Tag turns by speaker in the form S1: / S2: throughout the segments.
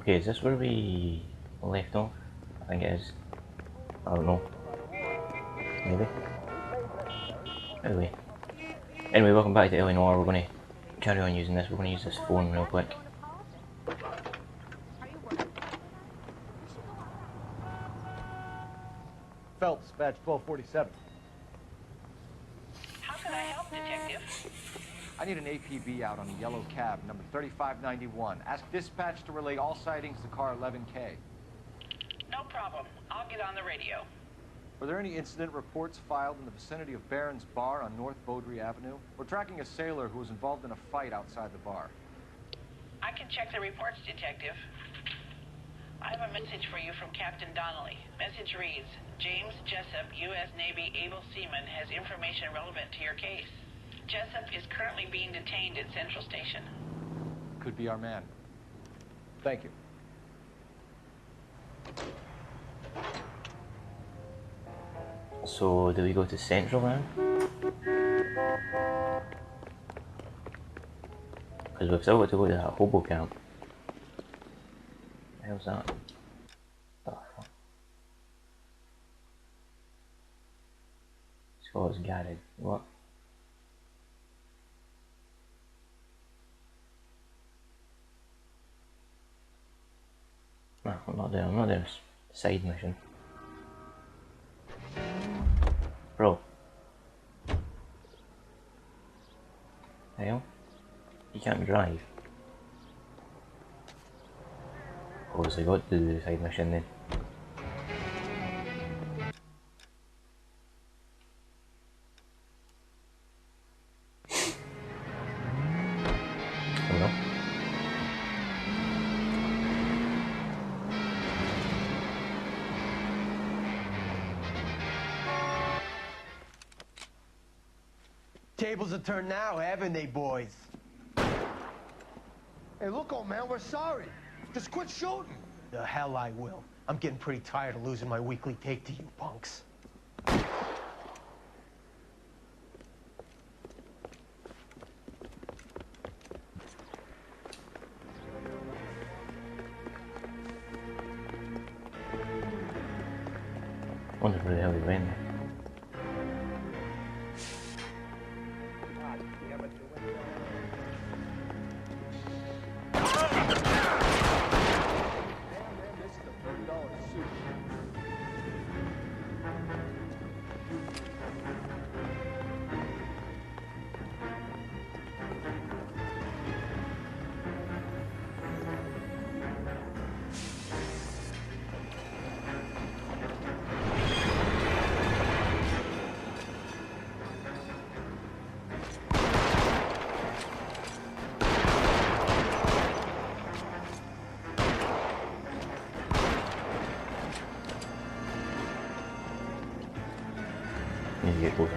S1: Okay, is this where we left off? I think it is. I don't know. Maybe. Anyway, welcome back to Noire. We're going to carry on using this. We're going to use this phone real quick.
S2: Phelps, badge 1247.
S3: How can I help, Detective?
S2: I need an APB out on a yellow cab, number 3591. Ask dispatch to relay all sightings to car 11K.
S3: No problem. I'll get on the radio.
S2: Were there any incident reports filed in the vicinity of Barron's Bar on North Beaudry Avenue? We're tracking a sailor who was involved in a fight outside the bar.
S3: I can check the reports, Detective. I have a message for you from Captain Donnelly. Message reads, James Jessup, U.S. Navy able seaman, has information relevant to your case. Jessup is currently being detained at Central Station.
S2: Could be our man. Thank you.
S1: So, do we go to Central then? Because we've still got to go to that hobo camp. What the hell's that? Oh, fuck. Scott's garage. What? No, I'm not doing a side mission. Bro. Hell? You can't drive. Obviously got to do the side mission then. Hello?
S4: Tables are turned now, haven't they, boys?
S5: Hey, look, old man, we're sorry. Just quit shooting.
S4: The hell I will. I'm getting pretty tired of losing my weekly take to you punks.
S1: Wonder where the hell he went. Need to get closer.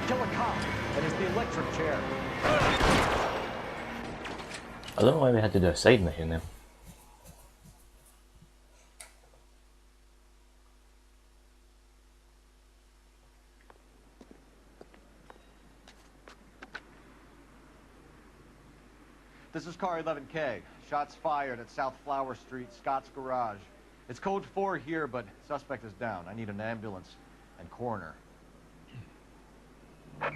S2: Kill a cop, and it's the electric chair.
S1: I don't know why we had to do a side mission then.
S2: This is car 11K. Shots fired at South Flower Street, Scott's Garage. It's code 4 here, but suspect is down. I need an ambulance and coroner.
S6: 11K,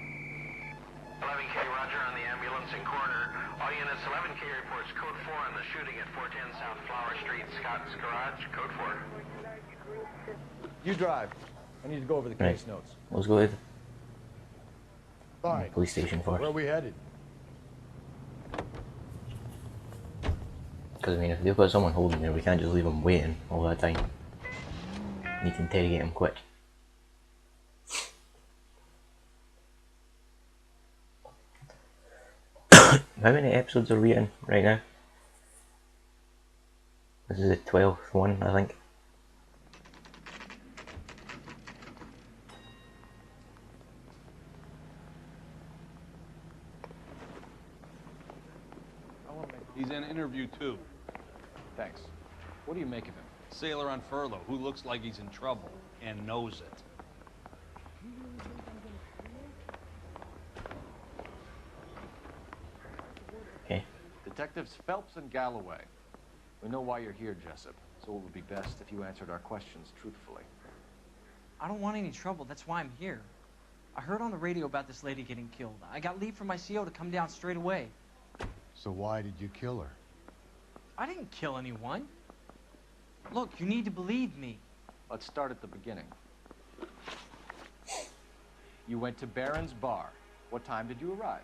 S6: roger on the ambulance and coroner. All units, 11K reports code 4 on the shooting at 410 South Flower Street, Scott's Garage, code 4.
S2: You drive. I need to go over the case notes.
S1: Let's go to
S5: Fine.
S1: police station first.
S5: Where are we headed?
S1: Because I mean, if they've got someone holding there, we can't just leave them waiting all that time. We need to interrogate them quick. How many episodes are we in right now? This is the 12th one, I think.
S7: He's in interview 2.
S2: Thanks. What do you make of him?
S7: Sailor on furlough who looks like he's in trouble and knows it.
S2: Detectives Phelps and Galloway. We know why you're here, Jessup, so it would be best if you answered our questions truthfully.
S8: I don't want any trouble. That's why I'm here. I heard on the radio about this lady getting killed. I got leave from my CO to come down straight away.
S5: So why did you kill her?
S8: I didn't kill anyone. Look, you need to believe me.
S2: Let's start at the beginning. You went to Barron's Bar. What time did you arrive?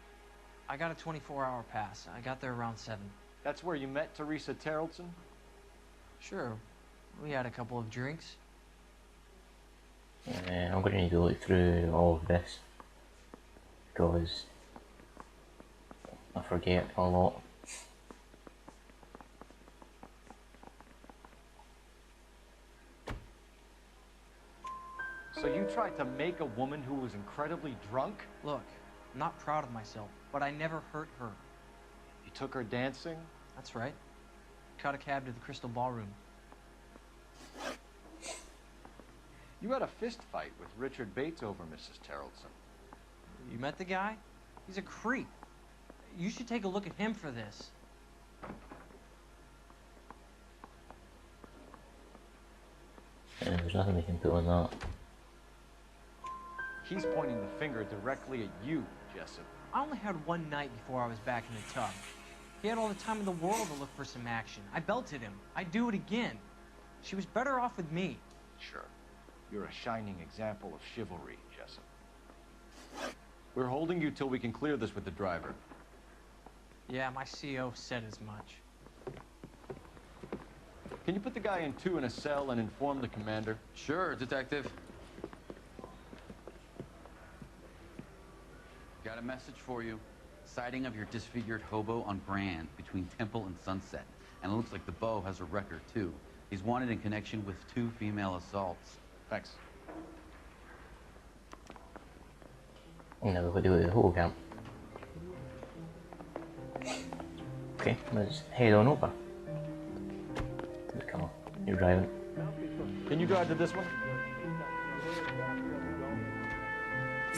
S8: I got a 24-hour pass. I got there around 7.
S2: That's where you met Teresa Terrellson?
S8: Sure. We had a couple of drinks.
S1: I'm going to need to look through all of this because I forget a lot.
S2: So you tried to make a woman who was incredibly drunk?
S8: Look, I'm not proud of myself, but I never hurt her.
S2: You took her dancing?
S8: That's right. Caught a cab to the Crystal Ballroom.
S2: You had a fist fight with Richard Bates over Mrs. Terrellson.
S8: You met the guy? He's a creep. You should take a look at him for this.
S1: There's nothing we can put on that.
S2: He's pointing the finger directly at you, Jessup.
S8: I only had one night before I was back in the tub. He had all the time in the world to look for some action. I belted him. I'd do it again. She was better off with me.
S2: Sure. You're a shining example of chivalry, Jessup. We're holding you till we can clear this with the driver.
S8: Yeah, my CO said as much.
S2: Can you put the guy in 2 in a cell and inform the commander?
S9: Sure, Detective. Got a message for you. Sighting of your disfigured hobo on Grand between Temple and Sunset. And it looks like the beau has a record, too. He's wanted in connection with 2 female assaults.
S2: Thanks.
S1: Now we've got to go to the hotel camp. Okay, let's head on over. Come on, you're driving.
S2: Can you drive to this one? I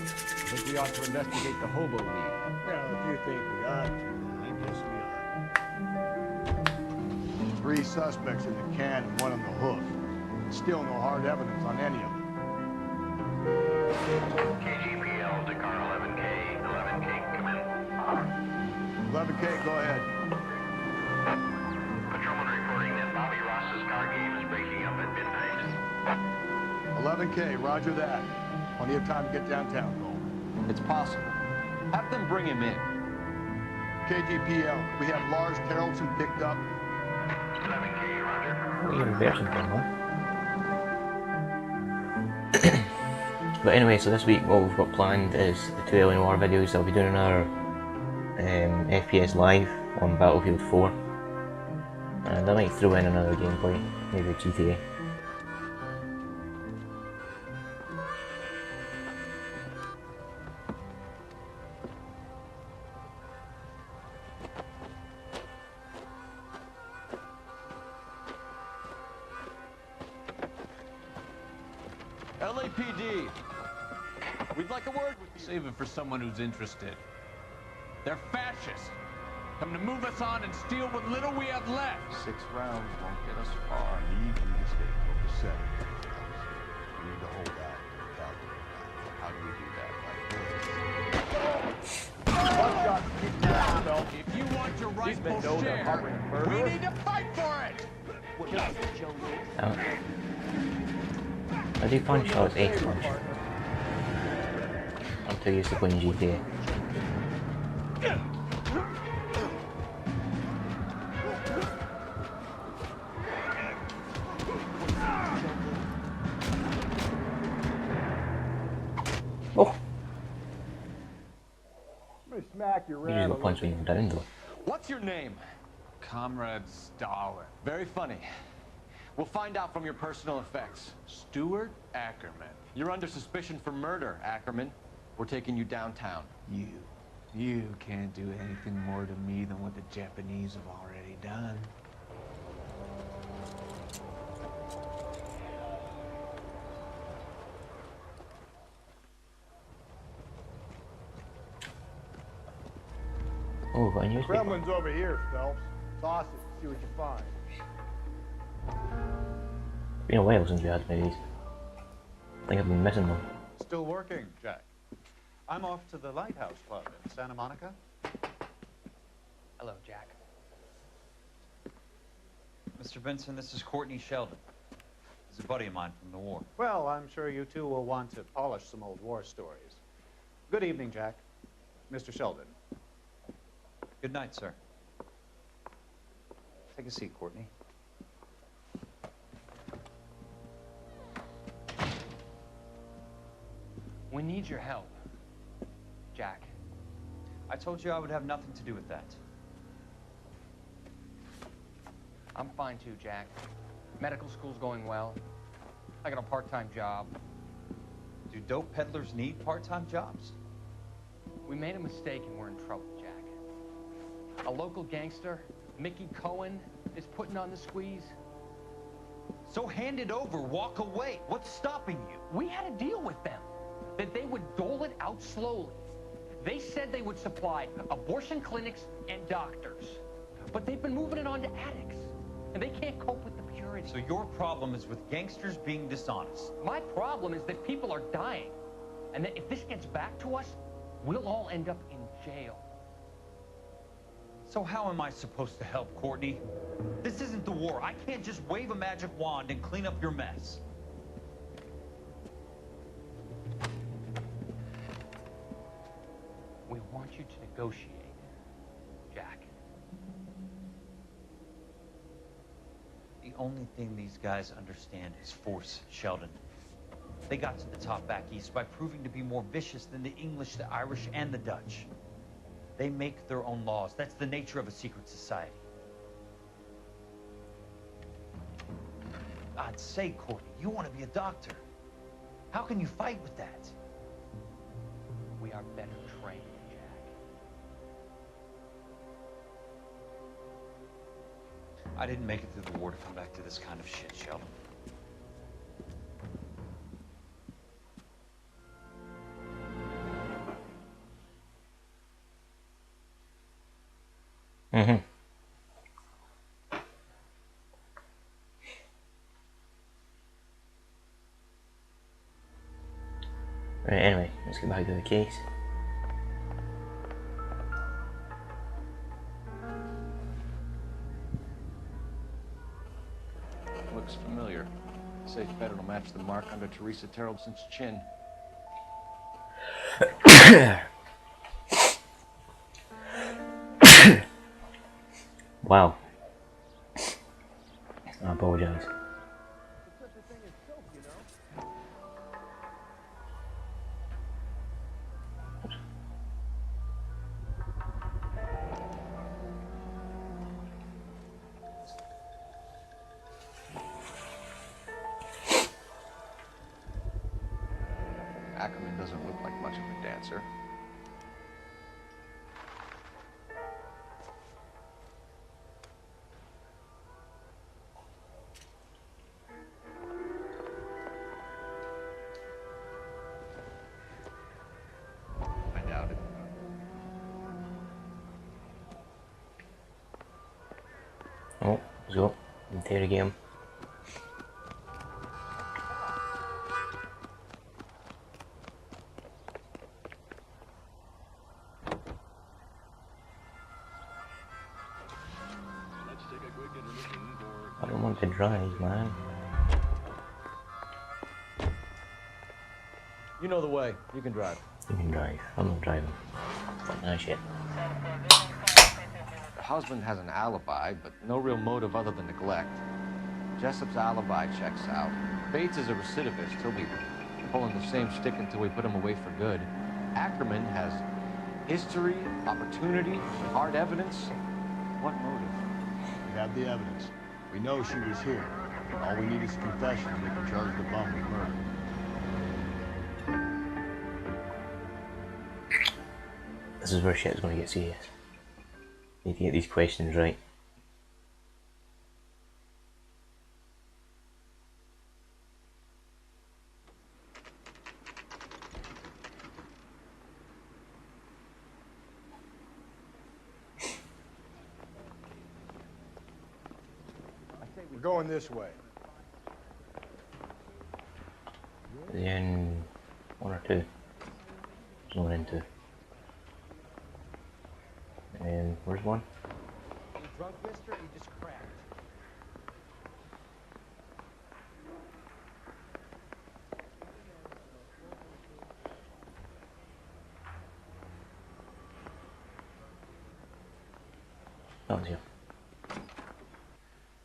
S2: think we ought to investigate the hobo lead.
S5: Well, if you think we ought to, I guess we ought. 3 suspects in the can and 1 on the hoof. Still no hard evidence on any of them.
S6: KGPL to car 11K. 11K, come in.
S5: 11K, go ahead.
S6: Patrolman reporting that Bobby Ross's car game is breaking up at midnight.
S5: 11K, roger that. Plenty of time to get downtown, though.
S2: It's possible. Have them bring him in.
S5: KGPL, we have Lars Terrellson picked up.
S6: 11K, roger.
S1: What are you reversing from, huh? But anyway, so this week what we've got planned is the 2 Noire videos. I'll be doing another FPS live on Battlefield 4. And I might throw in another gameplay, maybe GTA.
S2: LAPD, we'd like a word with you.
S7: Save it for someone who's interested. They're fascists. Come to move us on and steal what little we have left.
S2: 6 rounds won't get us far.
S5: Leave you to stay over 7. We need to hold out and calculate. How do we do that?
S7: If you want your rightful share, we need to fight for it.
S1: I do punch shots, X punch. I'm too used to playing GTA. Oh!
S5: Let me smack your
S1: You usually punch when you're down though.
S2: What's your name?
S7: Comrade Stalin.
S2: Very funny. We'll find out from your personal effects.
S7: Stuart Ackerman.
S2: You're under suspicion for murder, Ackerman. We're taking you downtown.
S7: You can't do anything more to me than what the Japanese have already done.
S1: Oh, we've got a newspaper.
S5: Kremlin's over here, Phelps. Toss it, see what you find.
S1: It's been a while since we had one of these. I think I've been missing them.
S10: Still working, Jack. I'm off to the Lighthouse Club in Santa Monica.
S8: Hello, Jack.
S9: Mr. Benson, this is Courtney Sheldon. He's a buddy of mine from the war.
S10: Well, I'm sure you two will want to polish some old war stories. Good evening, Jack. Mr. Sheldon.
S9: Good night, sir.
S10: Take a seat, Courtney.
S8: We need your help, Jack.
S9: I told you I would have nothing to do with that.
S11: I'm fine too, Jack. Medical school's going well. I got a part-time job.
S9: Do dope peddlers need part-time jobs?
S11: We made a mistake and we're in trouble, Jack. A local gangster, Mickey Cohen, is putting on the squeeze.
S9: So hand it over, walk away. What's stopping you?
S11: We had a deal with them that they would dole it out slowly. They said they would supply abortion clinics and doctors, but they've been moving it on to addicts, and they can't cope with the purity.
S9: So your problem is with gangsters being dishonest.
S11: My problem is that people are dying, and that if this gets back to us, we'll all end up in jail.
S9: So how am I supposed to help, Courtney? This isn't the war. I can't just wave a magic wand and clean up your mess.
S11: We want you to negotiate, Jack.
S9: The only thing these guys understand is force, Sheldon. They got to the top back east by proving to be more vicious than the English, the Irish, and the Dutch. They make their own laws. That's the nature of a secret society. God's sake, Courtney, you want to be a doctor. How can you fight with that?
S11: We are better trained, Jack.
S9: I didn't make it through the war to come back to this kind of shit, Sheldon.
S1: Mm-hmm. Right, anyway, let's get back to the case.
S2: Looks familiar. Safe bet it'll match the mark under Teresa Terrelson's chin.
S1: Wow. I apologize.
S2: Ackerman doesn't look like much of a dancer. I doubt it.
S1: Oh, so, interrogate him. I don't want to drive, man.
S2: You know the way. You can drive.
S1: You can drive. I'm not driving. Fuck that shit.
S2: The husband has an alibi, but no real motive other than neglect. Jessup's alibi checks out. Bates is a recidivist. He'll be pulling the same shtick until we put him away for good. Ackerman has history, opportunity, hard evidence. What motive?
S5: We have the evidence. We know she was here. All we need is a confession and we can charge the bum with murder.
S1: This is where shit's gonna get serious. Need to get these questions right.
S5: We're going this way.
S1: Then 1 or 2. There's no one in 2. And where's 1?
S9: You drunk, mister? You just cracked.
S1: That one's here.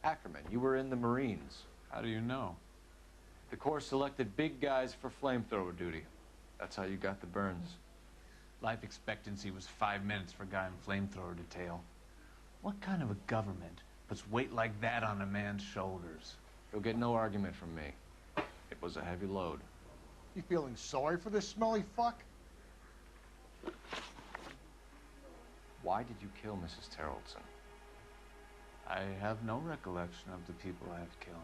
S2: Ackerman, you were in the Marines.
S7: How do you know?
S2: The Corps selected big guys for flamethrower duty. That's how you got the burns.
S7: Life expectancy was 5 minutes for a guy in flamethrower detail. What kind of a government puts weight like that on a man's shoulders?
S2: You'll get no argument from me. It was a heavy load.
S5: You feeling sorry for this smelly fuck?
S2: Why did you kill Mrs. Terrellson?
S7: I have no recollection of the people I have killed.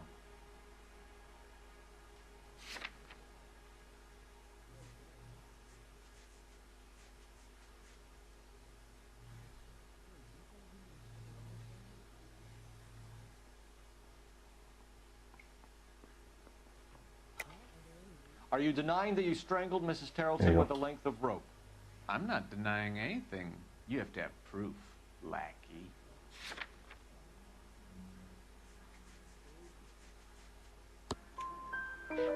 S2: Are you denying that you strangled Mrs.
S1: There you
S2: Terrellson
S1: go.
S2: with a length of rope?
S7: I'm not denying anything. You have to have proof, lackey.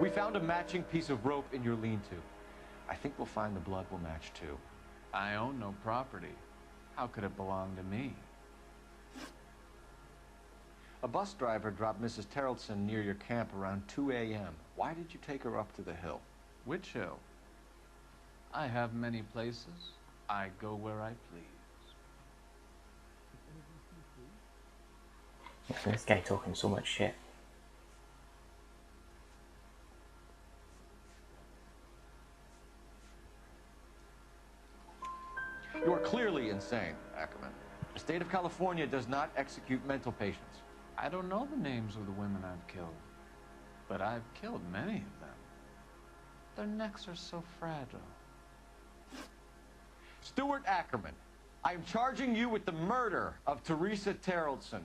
S2: We found a matching piece of rope in your lean-to. I think we'll find the blood will match too.
S7: I own no property. How could it belong to me?
S2: A bus driver dropped Mrs. Terrellson near your camp around 2 a.m. Why did you take her up to the hill?
S7: Which hill? I have many places. I go where I please.
S1: This guy talking so much shit.
S2: You are clearly insane, Ackerman. The state of California does not execute mental patients.
S7: I don't know the names of the women I've killed, but I've killed many of them. Their necks are so fragile.
S2: Stuart Ackerman, I am charging you with the murder of Teresa Terrellson.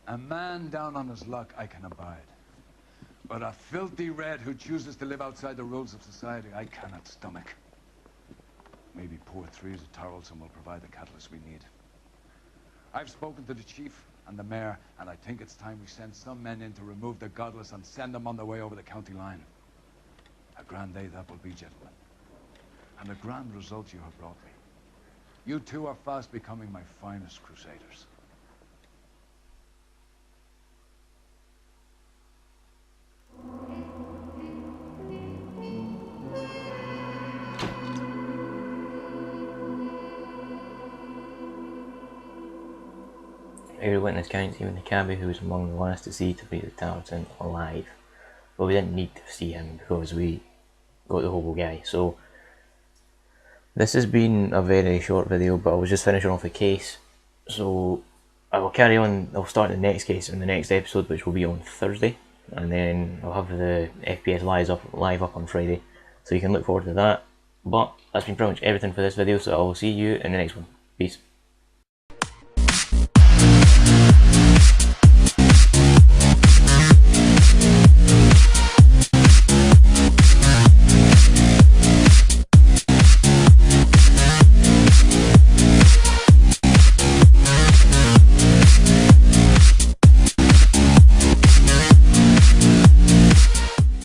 S12: A man down on his luck I can abide. But a filthy red who chooses to live outside the rules of society, I cannot stomach. Maybe poor Teresa Terrellson will provide the catalyst we need. I've spoken to the chief and the mayor, and I think it's time we send some men in to remove the godless and send them on their way over the county line. A grand day that will be, gentlemen. And a grand result you have brought me. You two are fast becoming my finest crusaders.
S1: Every witness counts, even the cabbie who was among the last to see Teresa Terrellson alive. But we didn't need to see him because we got the hobo guy. So this has been a very short video, but I was just finishing off the case. So I will carry on, I'll start the next case in the next episode, which will be on Thursday. And then I'll have the FPS live up on Friday. So you can look forward to that. But that's been pretty much everything for this video, so I will see you in the next one. Peace.